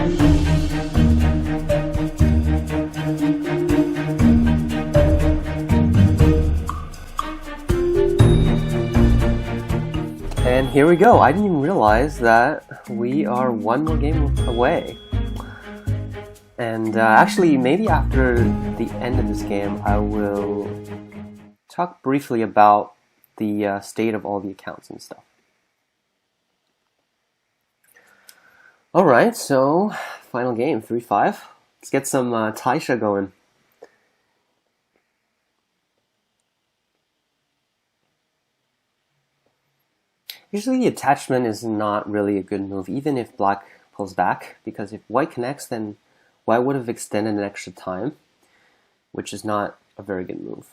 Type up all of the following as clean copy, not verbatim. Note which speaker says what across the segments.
Speaker 1: And here we go. I didn't even realize that we are one more game away. And actually, maybe after the end of this game, I will talk briefly about the state of all the accounts and stuff. Alright, so final game, 3-5. Let's get some Taisha going. Usually the attachment is not really a good move, even if black pulls back, because if white connects, then white would have extended an extra time, which is not a very good move.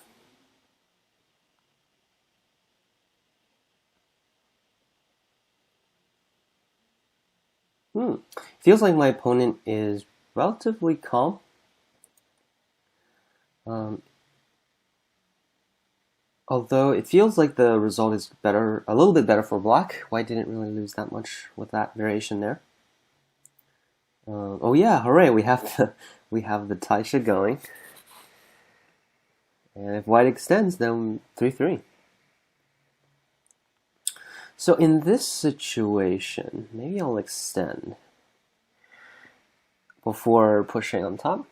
Speaker 1: Feels like my opponent is relatively calm. Although it feels like the result is better, a little bit better for black. White didn't really lose that much with that variation there. Oh yeah, hooray! We have the Taisha going, and if white extends, then 3-3. So in this situation, maybe I'll extend before pushing on top.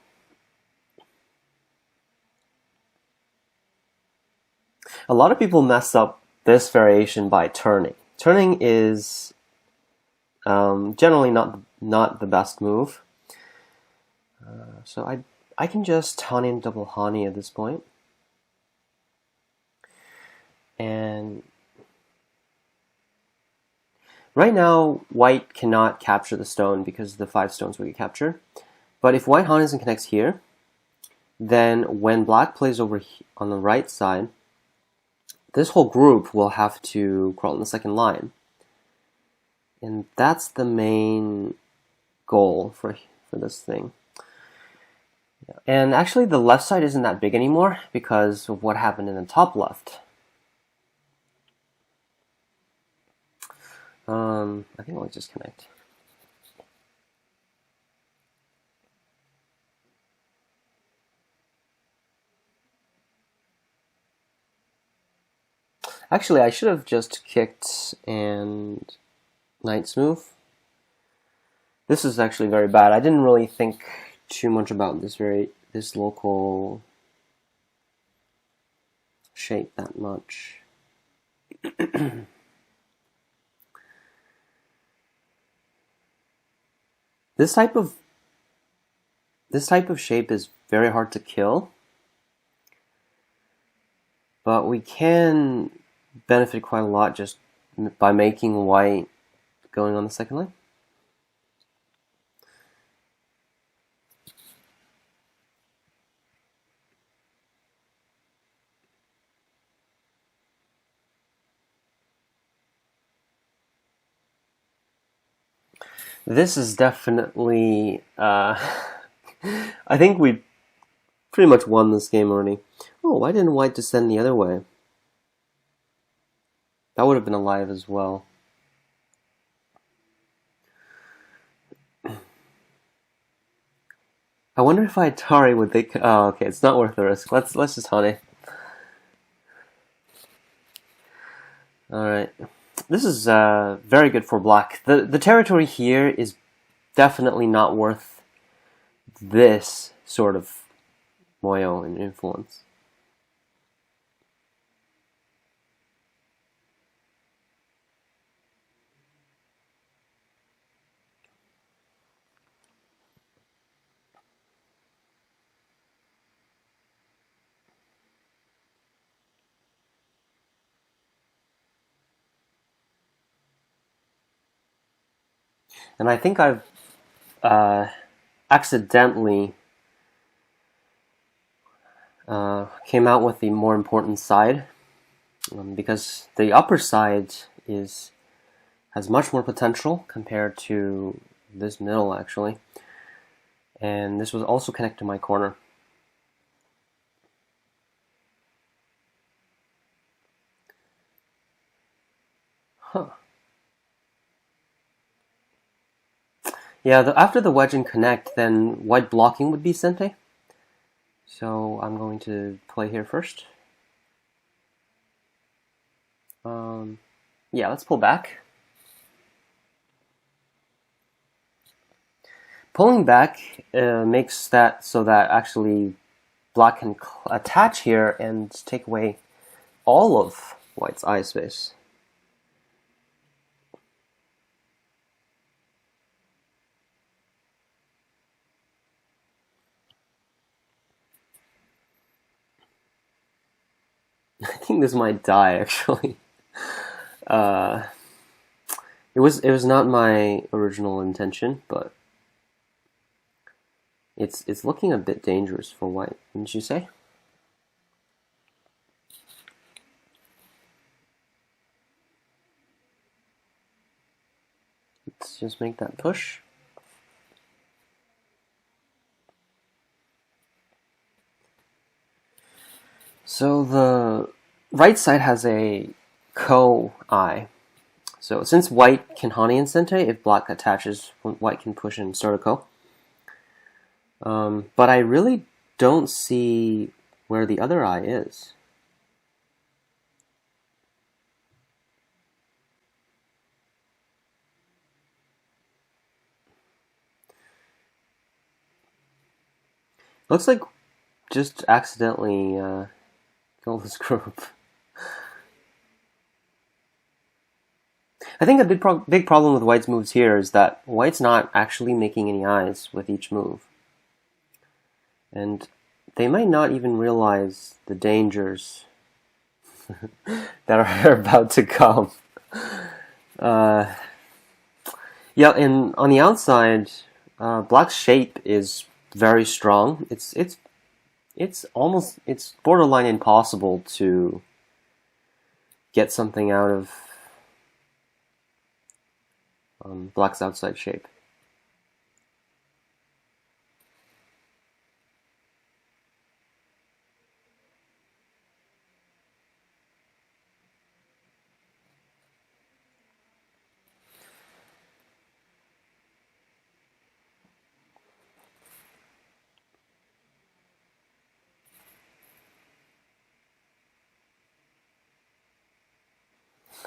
Speaker 1: A lot of people mess up this variation by turning. Turning is generally not the best move. So I can just Hani and double Hani at this point. And right now, white cannot capture the stone because the 5 stones we can capture. But if white Hanis and connects here, then when black plays over on the right side, this whole group will have to crawl in the second line. And that's the main goal for this thing. And actually the left side isn't that big anymore because of what happened in the top left. I think I'll just connect. Actually, I should have just kicked and knight's move. This is actually very bad. I didn't really think too much about this local shape that much. This type of shape is very hard to kill, but we can benefit quite a lot just by making white going on the second line. This is definitely, I think we pretty much won this game already. Oh, why didn't white descend the other way? That would have been alive as well. I wonder if I Atari would they? Oh, okay, it's not worth the risk. Let's just Hane. All right, this is very good for black. The territory here is definitely not worth this sort of moyo and influence. And I think I've accidentally came out with the more important side because the upper side has much more potential compared to this middle actually, and this was also connected to my corner. Yeah, after the wedge and connect, then white blocking would be sente. So I'm going to play here first. Yeah, let's pull back. Pulling back makes that so that actually black can attach here and take away all of white's eye space. I think this might die actually. It was not my original intention, but it's looking a bit dangerous for white, wouldn't you say? Let's just make that push. So the right side has a ko-eye. So since white can hani and sente, if black attaches, white can push and start a ko. But I really don't see where the other eye is. Looks like just accidentally killed this group. I think a big problem with white's moves here is that white's not actually making any eyes with each move. And they might not even realize the dangers that are about to come. Yeah, and on the outside, black's shape is very strong. It's borderline impossible to get something out of black's outside shape.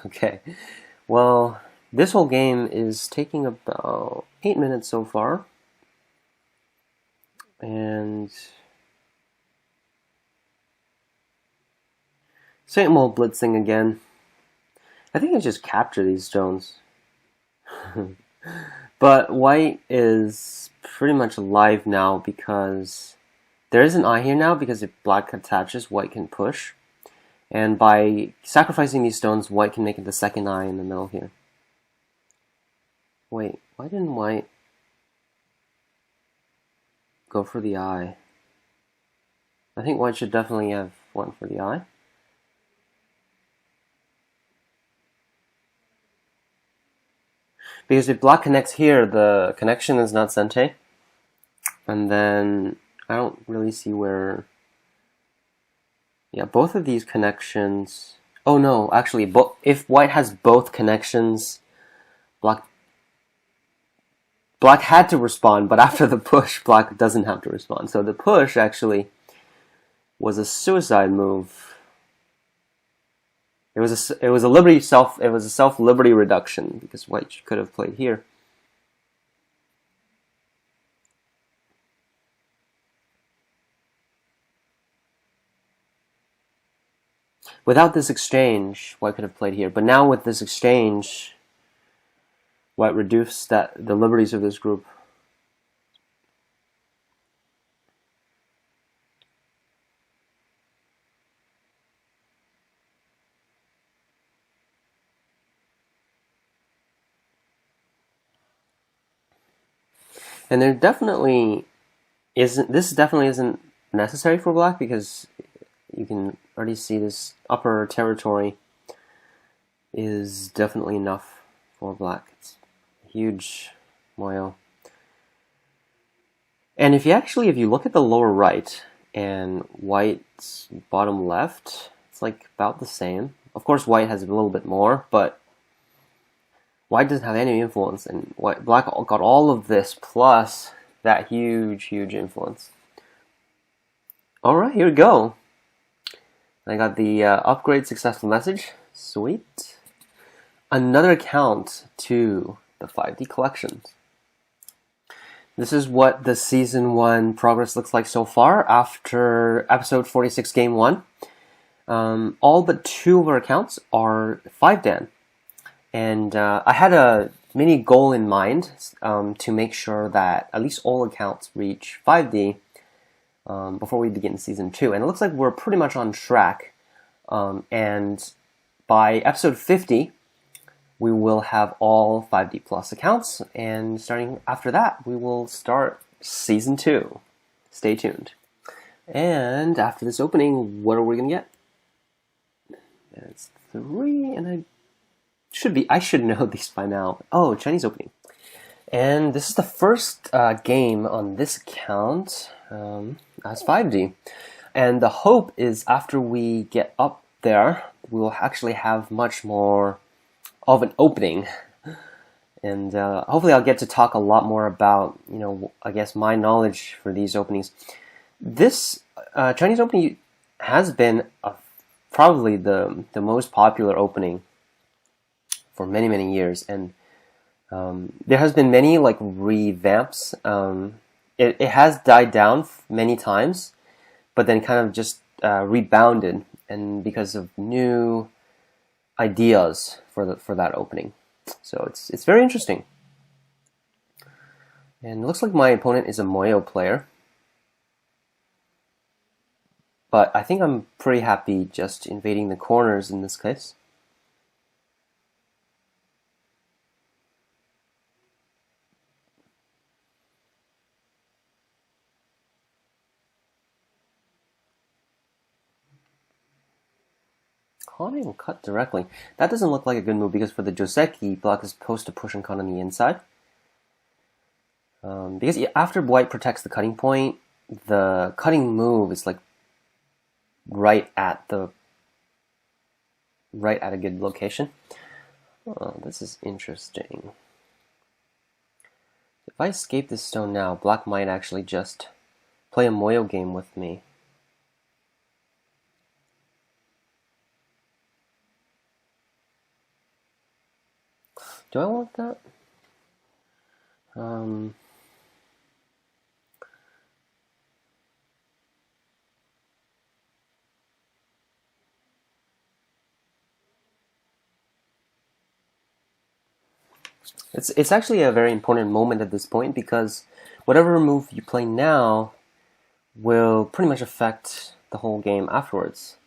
Speaker 1: Okay, well, this whole game is taking about 8 minutes so far, and same old blitzing again. I think I just capture these stones. But white is pretty much alive now because there is an eye here now, because if black attaches, white can push. And by sacrificing these stones, white can make it the second eye in the middle here. Wait, why didn't white go for the eye? I think white should definitely have one for the eye. Because if black connects here, the connection is not sente. And then I don't really see where... Yeah, both of these connections... Oh no, actually, if white has both connections, black had to respond, but after the push, black doesn't have to respond. So the push actually was a suicide move. It was a self liberty reduction, because white could have played here. Without this exchange, white could have played here. But now with this exchange, white reduced the liberties of this group. And there definitely isn't. This definitely isn't necessary for black, because you can already see this upper territory is definitely enough for black. It's a huge moyo. And if you look at the lower right and white's bottom left, it's like about the same. Of course, white has a little bit more, but white doesn't have any influence, and black got all of this plus that huge influence. All right, here we go. I got the upgrade successful message. Sweet. Another account to the 5D collections. This is what the Season 1 progress looks like so far after Episode 46, Game 1. All but 2 of our accounts are 5Dan. And I had a mini goal in mind to make sure that at least all accounts reach 5D before we begin Season 2. And it looks like we're pretty much on track. And by Episode 50, we will have all 5D Plus accounts, and starting after that, we will start Season 2. Stay tuned. And after this opening, what are we going to get? It's 3, and I should know these by now. Oh, Chinese opening. And this is the first game on this account as 5D. And the hope is after we get up there, we will actually have much more of an opening, and hopefully I'll get to talk a lot more about, I guess my knowledge for these openings. This Chinese opening has been probably the most popular opening for many years, and there has been many revamps. It has died down many times, but then kind of just rebounded, and because of new ideas for that opening. So it's very interesting. And it looks like my opponent is a Moyo player. But I think I'm pretty happy just invading the corners in this case. Hane will cut directly. That doesn't look like a good move because for the Joseki, black is supposed to push and cut on the inside. Because after white protects the cutting point, the cutting move is right at a good location. Oh, this is interesting. If I escape this stone now, black might actually just play a Moyo game with me. Do I want that? It's actually a very important moment at this point because whatever move you play now will pretty much affect the whole game afterwards.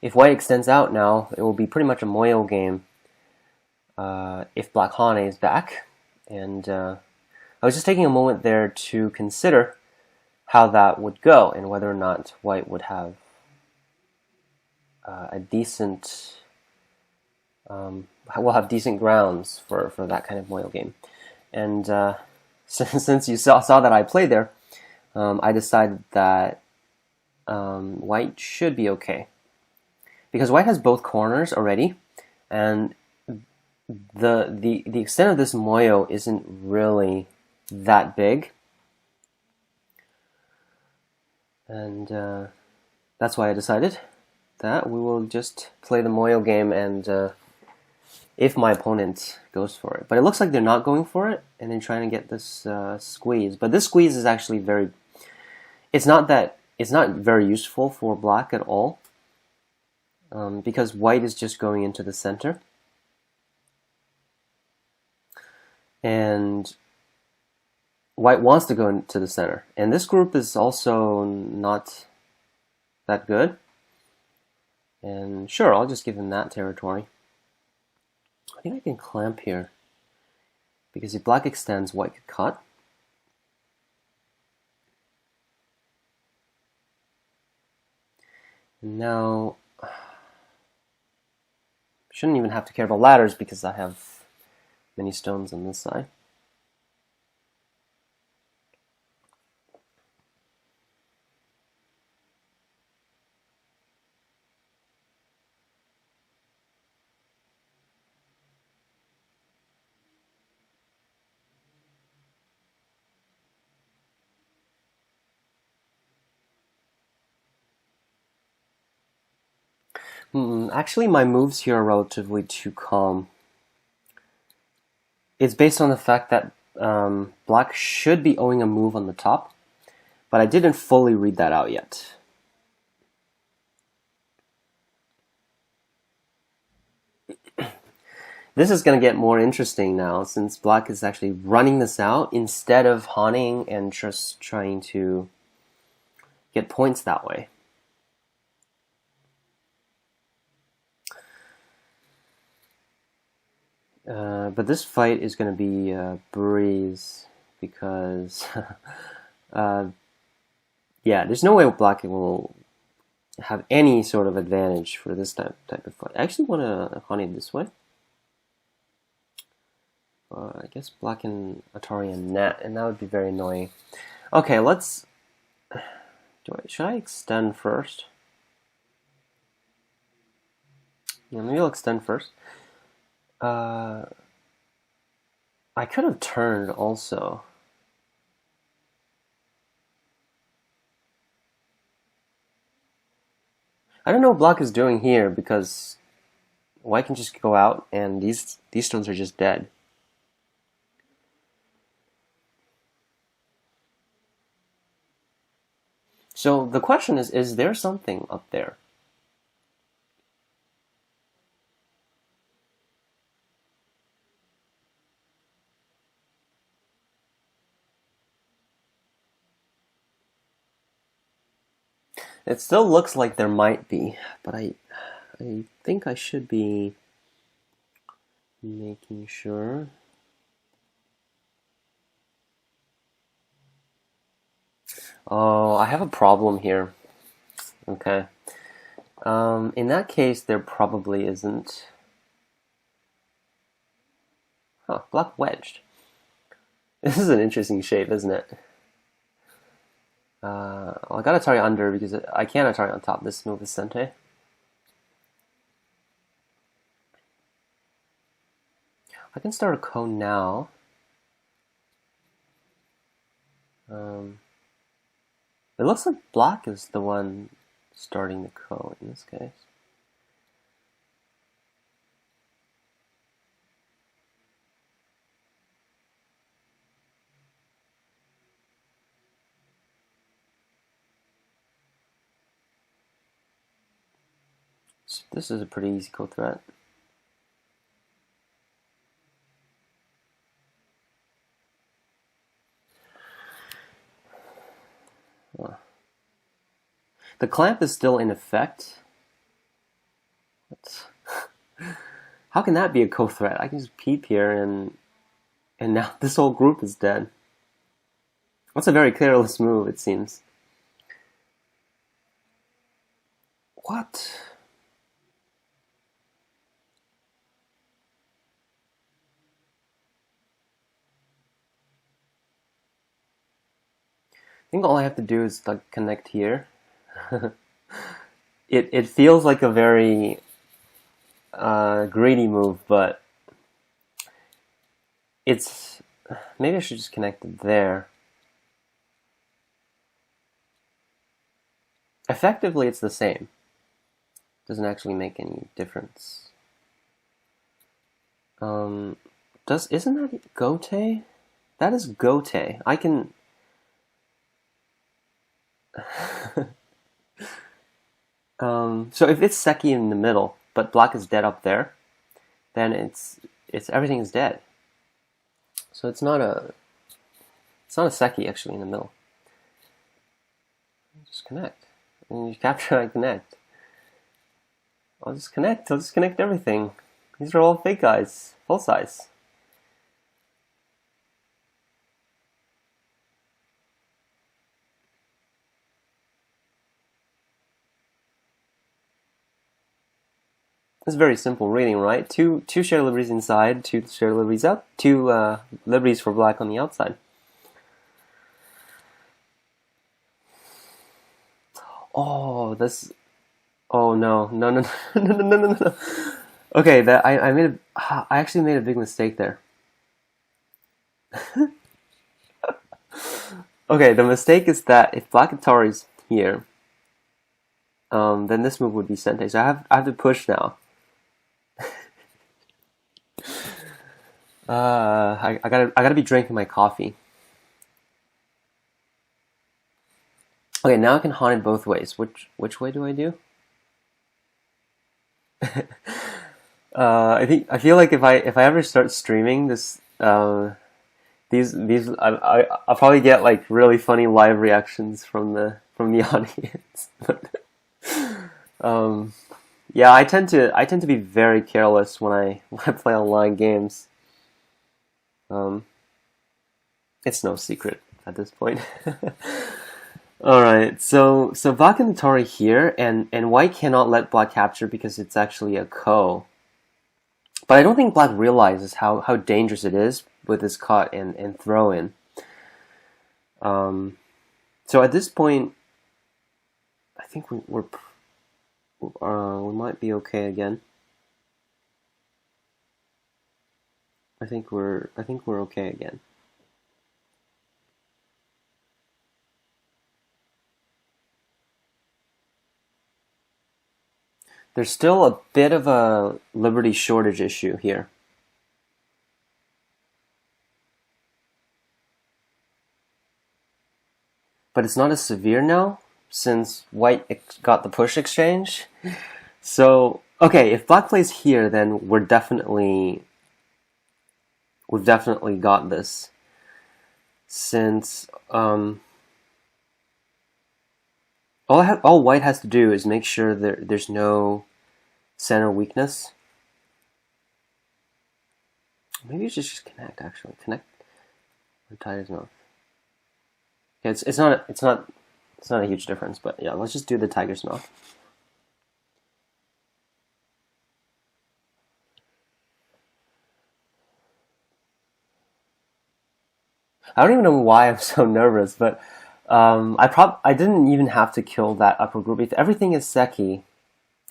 Speaker 1: If white extends out now, it will be pretty much a Moyo game if black Hane is back. And I was just taking a moment there to consider how that would go and whether or not white would have a decent will have decent grounds for that kind of Moyo game. And since you saw that I played there, I decided that white should be okay. Because white has both corners already, and the extent of this Moyo isn't really that big. And that's why I decided that we will just play the Moyo game, and if my opponent goes for it. But it looks like they're not going for it, and they're trying to get this squeeze. But this squeeze is actually it's not very useful for black at all, because white is just going into the center. And white wants to go into the center. And this group is also not that good. And sure, I'll just give him that territory. I think I can clamp here. Because if black extends, white could cut. And now, shouldn't even have to care about ladders because I have many stones on this side. Actually, my moves here are relatively too calm. It's based on the fact that black should be owing a move on the top, but I didn't fully read that out yet. This is going to get more interesting now, since black is actually running this out instead of hawning and just trying to get points that way. But this fight is going to be a breeze because, yeah, there's no way black will have any sort of advantage for this type of fight. I actually want to honey this way. I guess black and Atari and net, and that would be very annoying. Okay, let's. Should I extend first? Yeah, maybe I'll extend first. I could have turned also. I don't know what black is doing here because white can just go out and these stones are just dead. So the question is there something up there? It still looks like there might be, but I think I should be making sure. Oh, I have a problem here. Okay. In that case, there probably isn't. Huh, black wedged. This is an interesting shape, isn't it? Well, I got Atari under because I can't Atari on top. This move is Sente. I can start a cone now. It looks like black is the one starting the cone in this case. So this is a pretty easy co-threat. The clamp is still in effect. How can that be a co-threat? I can just peep here and now this whole group is dead. That's a very careless move, it seems. What? I think all I have to do is like connect here. It feels like a very greedy move, but it's maybe I should just connect it there. Effectively, it's the same. Doesn't actually make any difference. Isn't that Gote? That is Gote. I can. So if it's Seki in the middle, but black is dead up there, then it's everything is dead. So it's not a Seki actually in the middle. Just connect. And you capture and connect. I'll just connect everything. These are all fake guys, full size. It's very simple reading, right? Two shared liberties inside, two shared liberties out, two liberties for black on the outside. Oh, this. Oh no! No! Okay, I actually made a big mistake there. Okay, the mistake is that if black Atari is here, then this move would be sente. So I have to push now. I gotta be drinking my coffee. Okay, now I can haunt it both ways. Which way do I do? I feel like if I ever start streaming this, I'll probably get like really funny live reactions from the audience. Yeah, I tend to be very careless when I play online games. It's no secret at this point. All right, so black inventory here, and white cannot let black capture because it's actually a ko. But I don't think black realizes how dangerous it is with this cut and throw in. So at this point, I think we might be okay again. I think we're okay again. There's still a bit of a liberty shortage issue here. But it's not as severe now, since white got the push exchange. So, okay, if black plays here, then we've definitely got this. Since, all white has to do is make sure there's no center weakness. Maybe you should just connect, actually. Connect or tiger's mouth. Okay, it's not a huge difference, but yeah, let's just do the tiger's mouth. I don't even know why I'm so nervous, but I didn't even have to kill that upper group. If everything is Seki,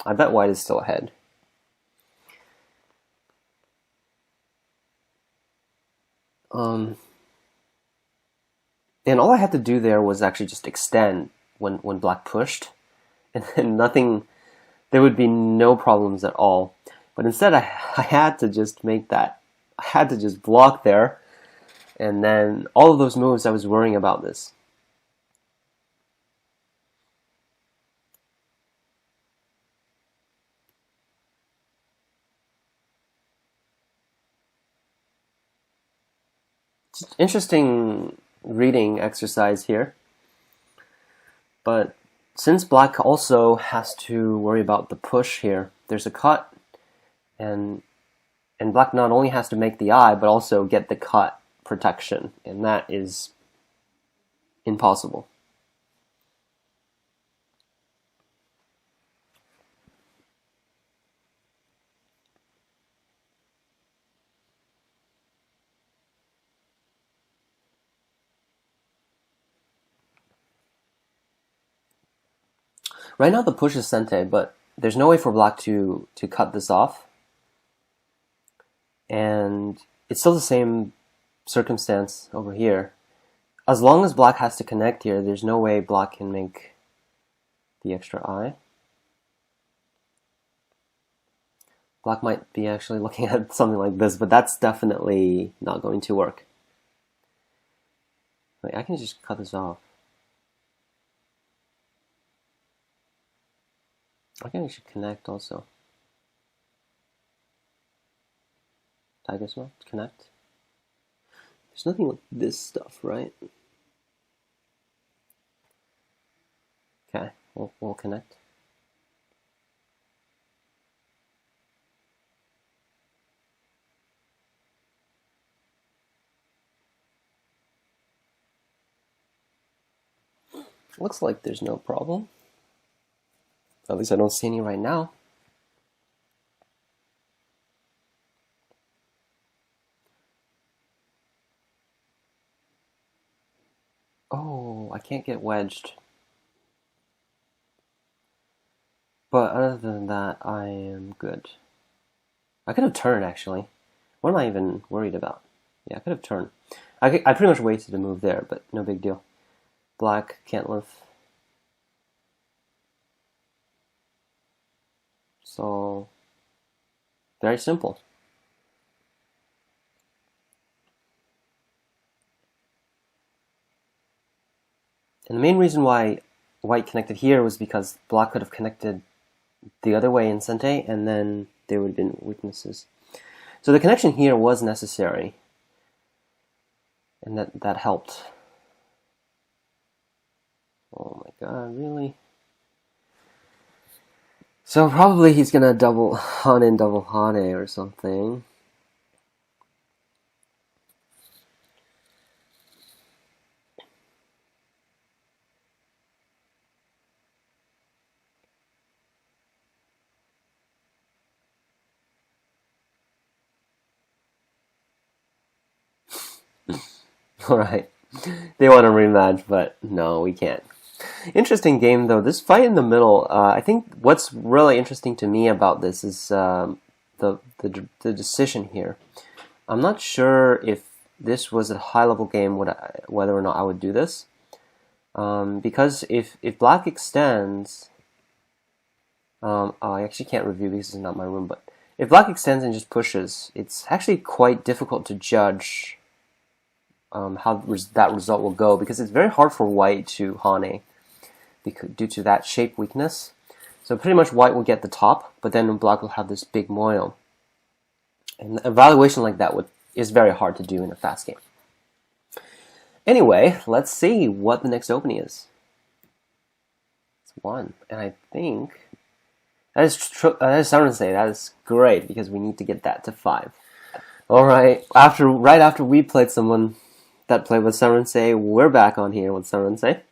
Speaker 1: I bet white is still ahead. And all I had to do there was actually just extend when black pushed, and then nothing. There would be no problems at all. But instead, I had to just make that. I had to just block there, and then all of those moves I was worrying about this. Just interesting reading exercise here. But since black also has to worry about the push here, there's a cut, and black not only has to make the eye, but also get the cut protection, and that is impossible. Right now the push is sente, but there's no way for black to cut this off. And it's still the same circumstance over here. As long as black has to connect here, there's no way black can make the extra eye. Black might be actually looking at something like this, but that's definitely not going to work. Wait, I can just cut this off. I think I should connect also. Tiger's mouth, connect. There's nothing with this stuff, right? Okay, we'll connect. Looks like there's no problem. At least I don't see any right now. Oh, I can't get wedged. But other than that, I am good. I could have turned, actually. What am I even worried about? Yeah, I could have turned. I pretty much waited to move there, but no big deal. Black can't live. So, very simple. And the main reason why white connected here was because black could have connected the other way in Sente, and then there would have been weaknesses. So the connection here was necessary, and that helped. Oh my god, really? So probably he's gonna double Hane, double Hane or something. Alright. They want a rematch, but no, we can't. Interesting game, though. This fight in the middle, I think what's really interesting to me about this is the decision here. I'm not sure if this was a high-level game, whether or not I would do this. Because if black extends... I actually can't review because this is not my room, but if black extends and just pushes, it's actually quite difficult to judge how that result will go, because it's very hard for white to Hane due to that shape weakness. So pretty much white will get the top, but then black will have this big moil. And an evaluation like that is very hard to do in a fast game. Anyway, let's see what the next opening is. It's 1, and I think that is Sensei. That is great because we need to get that to 5. All right, right after we played someone that played with Sensei, we're back on here with Sensei.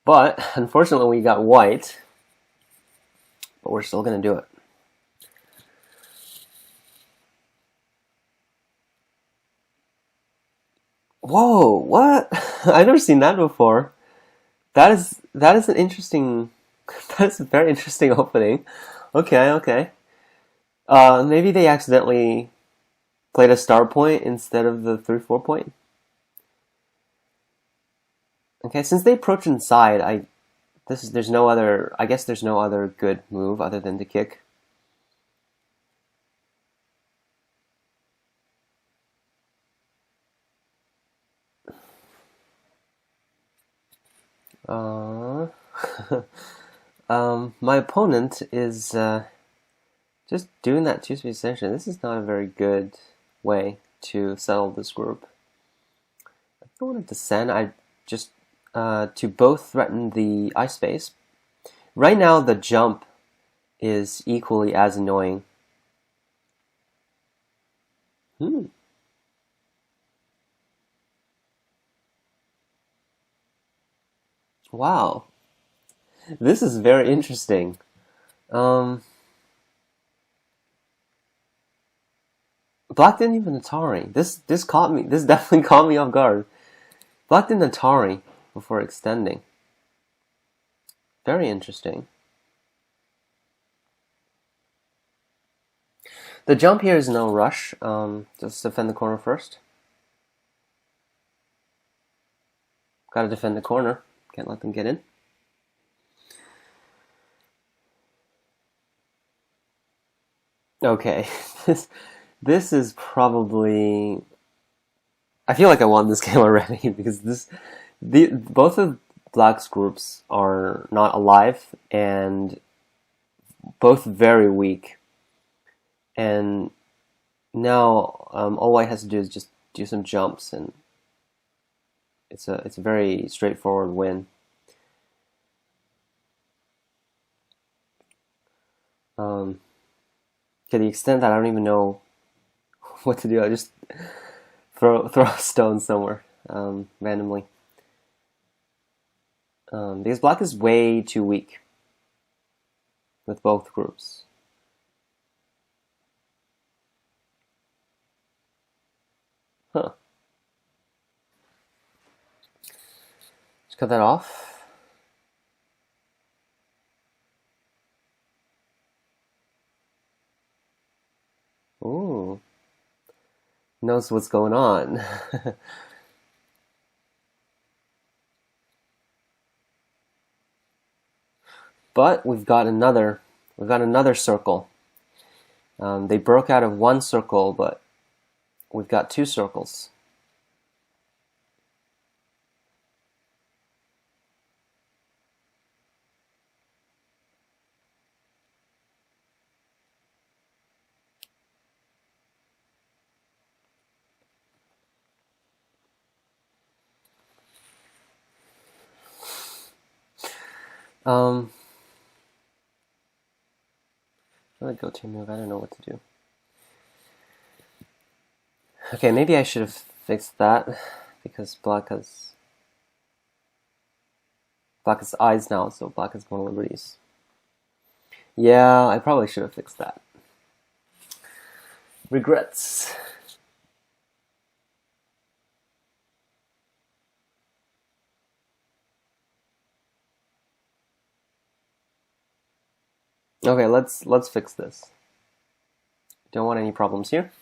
Speaker 1: But unfortunately, we got white. But we're still gonna do it. Whoa! What? I've never seen that before. That is an interesting. That is a very interesting opening. Okay. Maybe they accidentally played a star point instead of the 3-4 point. Okay, since they approach inside, there's no other. I guess there's no other good move other than to kick. My opponent is just doing that 2-speed extension. This is not a very good way to settle this group. If I want to descend, I just to both threaten the ice space. Right now, the jump is equally as annoying. Wow. This is very interesting. Black didn't even Atari. This caught me. This definitely caught me off guard. Black didn't Atari before extending. Very interesting. The jump here is no rush. Just defend the corner first. Gotta defend the corner. Can't let them get in. Okay, this is probably. I feel like I won this game already because both of Black's groups are not alive and both very weak. And now all White has to do is just do some jumps, and it's a very straightforward win. To the extent that I don't even know what to do, I just throw a stone somewhere randomly. Because Black is way too weak with both groups. Huh. Let's cut that off. Ooh. Knows what's going on. But we've got another circle. They broke out of one circle, but we've got two circles. Another go-to move. I don't know what to do. Okay, maybe I should have fixed that because black has eyes now, so black has more liberties. Yeah, I probably should have fixed that. Regrets. Okay, let's fix this. Don't want any problems here.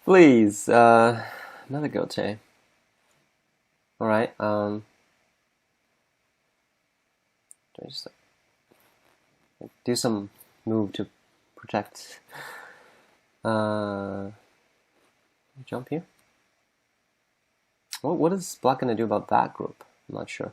Speaker 1: Please, another gote. All right. Just do some move to protect. Jump here. What is black gonna do about that group? I'm not sure.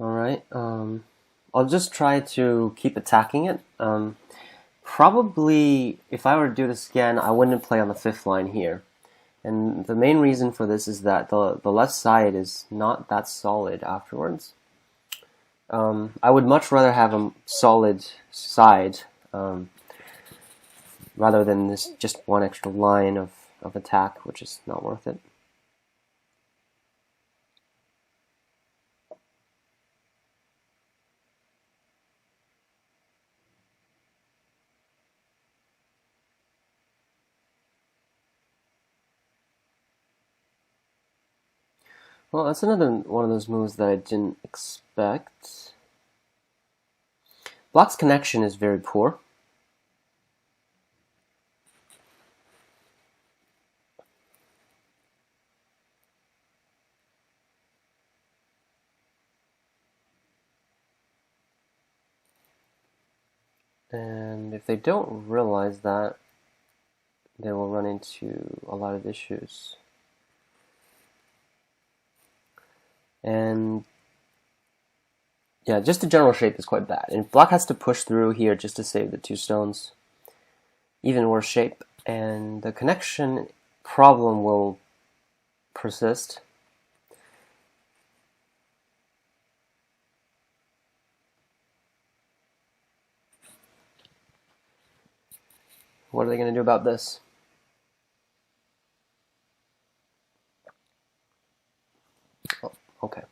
Speaker 1: Alright, I'll just try to keep attacking it. Probably, if I were to do this again, I wouldn't play on the 5th line here. And the main reason for this is that the left side is not that solid afterwards. I would much rather have a solid side rather than this just one extra line of attack, which is not worth it. Well, that's another one of those moves that I didn't expect. Black's connection is very poor. And if they don't realize that, they will run into a lot of issues. And yeah, just the general shape is quite bad. And black has to push through here just to save the 2 stones. Even worse shape. And the connection problem will persist. What are they going to do about this? Oh, okay.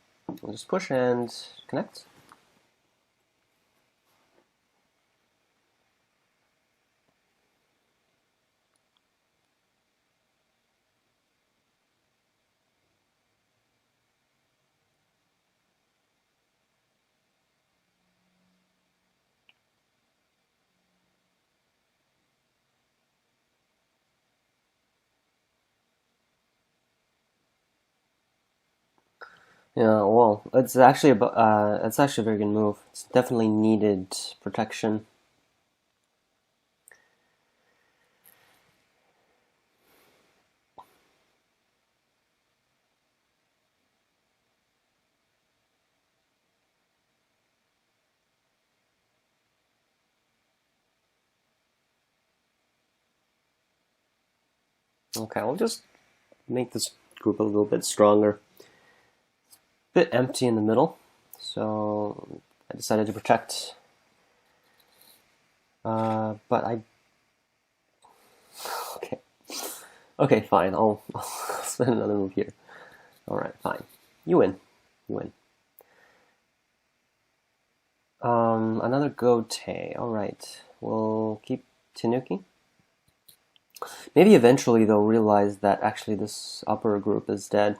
Speaker 1: We'll just push and connect. Yeah, well, it's actually a very good move. It's definitely needed protection. Okay, we'll just make this group a little bit stronger. Bit empty in the middle, so I decided to protect. But I okay, fine. I'll spend another move here. Alright, fine. You win. You win. Another gote. Alright. We'll keep Tanuki. Maybe eventually they'll realize that actually this upper group is dead.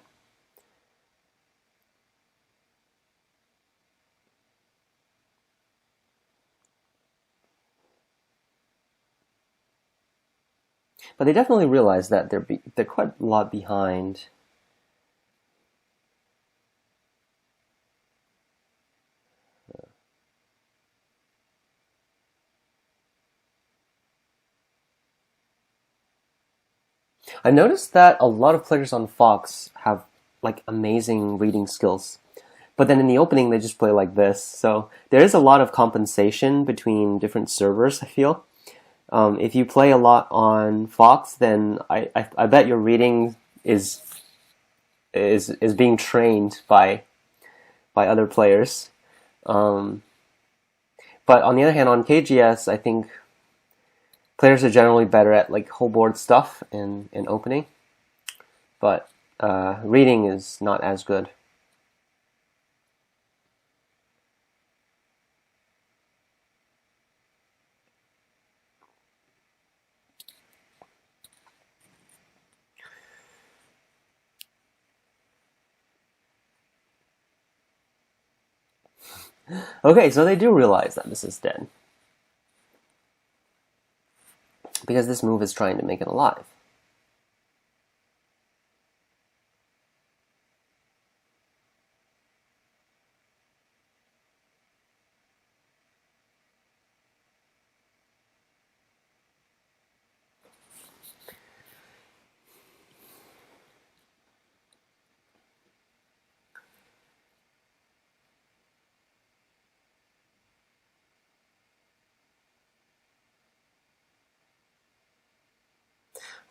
Speaker 1: But they definitely realize that they're quite a lot behind. I noticed that a lot of players on Fox have like amazing reading skills, but then in the opening they just play like this. So there is a lot of compensation between different servers, I feel. If you play a lot on Fox, then I bet your reading is being trained by other players. But on the other hand, on KGS, I think players are generally better at like whole board stuff and opening, but reading is not as good. Okay, so they do realize that this is dead, because this move is trying to make it alive.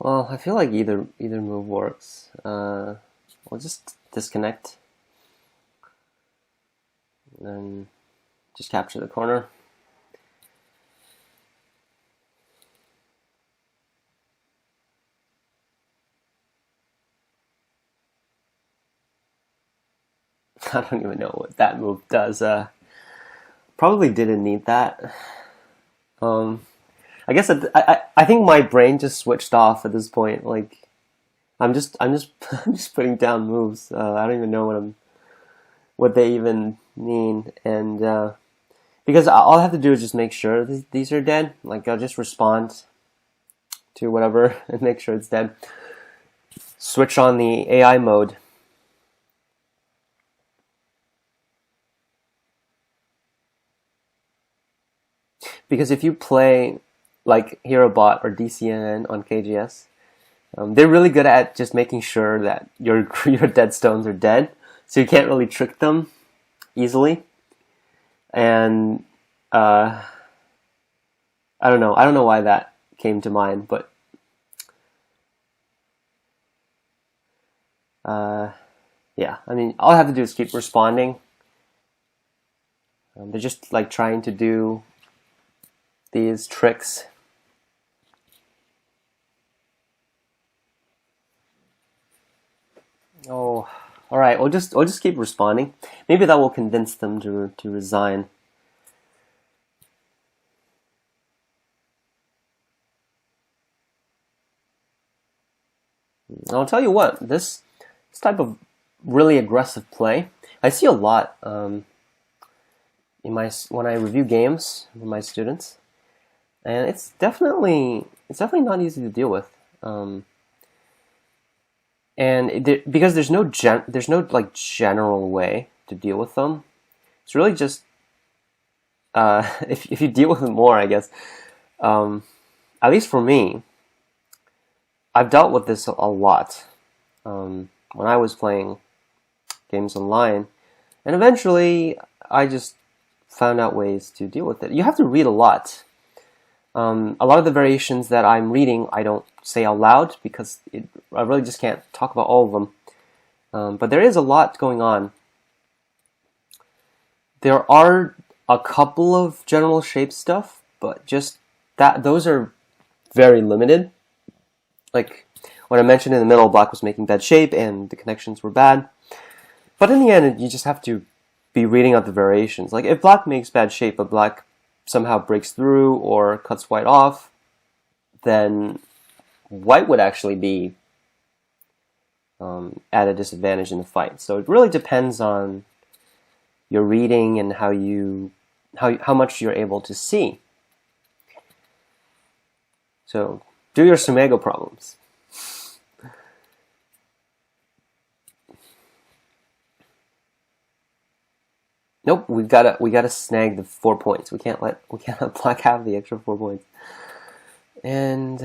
Speaker 1: Well, I feel like either move works. We'll just disconnect, and then just capture the corner. I don't even know what that move does. Probably didn't need that. I guess I think my brain just switched off at this point. Like, I'm just I'm just putting down moves. I don't even know what they even mean, and because all I have to do is just make sure these are dead. Like, I'll just respond to whatever and make sure it's dead. Switch on the AI mode. Because if you play like HeroBot or DCNN on KGS, they're really good at just making sure that your dead stones are dead, so you can't really trick them easily. And I don't know why that came to mind, but yeah, I mean, all I have to do is keep responding. They're just like trying to do these tricks. Oh, all right. We'll just keep responding. Maybe that will convince them to resign. I'll tell you what, this type of really aggressive play, I see a lot in when I review games with my students, and it's definitely not easy to deal with. Because there's no like general way to deal with them. It's really just if you deal with them more, I guess. At least for me, I've dealt with this a lot when I was playing games online, and eventually I just found out ways to deal with it. You have to read a lot. A lot of the variations that I'm reading, I don't say out loud because I really just can't talk about all of them. But there is a lot going on. There are a couple of general shape stuff, but just those are very limited. Like, when I mentioned in the middle, black was making bad shape and the connections were bad. But in the end, you just have to be reading out the variations. Like if black makes bad shape, but black somehow breaks through or cuts white off, then white would actually be at a disadvantage in the fight. So it really depends on your reading and how much you're able to see. So do your Sumego problems. Nope, we gotta snag the 4 points. We can't let black have the extra 4 points. And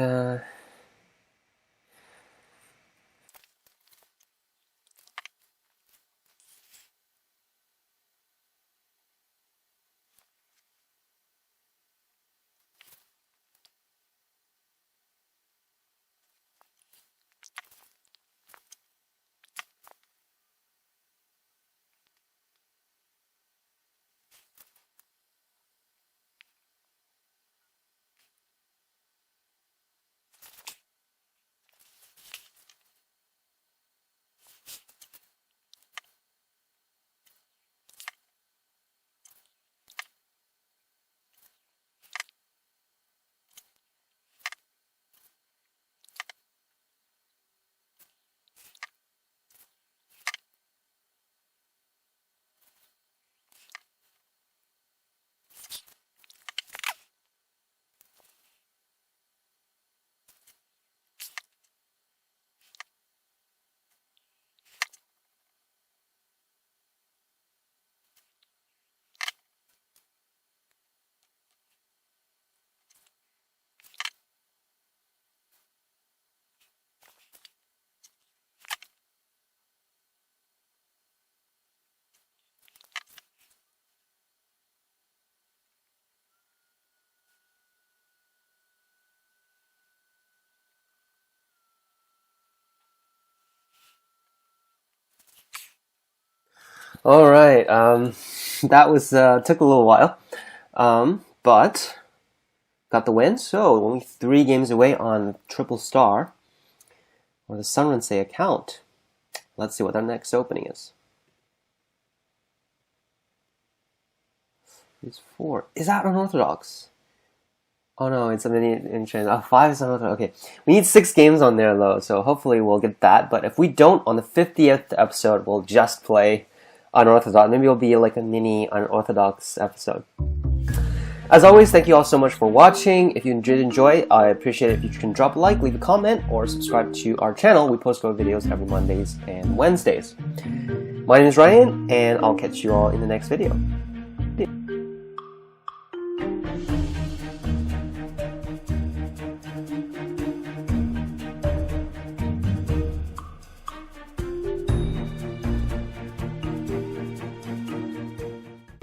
Speaker 1: all right, that was took a little while, but got the win. So only 3 games away on Triple Star or the Sunrinsei account. Let's see what our next opening is. It's 4. Is that unorthodox? Oh no, it's a mini enchant. 5 is unorthodox. Okay, we need 6 games on there though, so hopefully we'll get that. But if we don't, on the 50th episode, we'll just play unorthodox. Maybe it'll be like a mini unorthodox episode. As always, thank you all so much for watching. If you did enjoy, I appreciate it if you can drop a like, leave a comment, or subscribe to our channel. We post our videos every Mondays and Wednesdays. My name is Ryan, and I'll catch you all in the next video.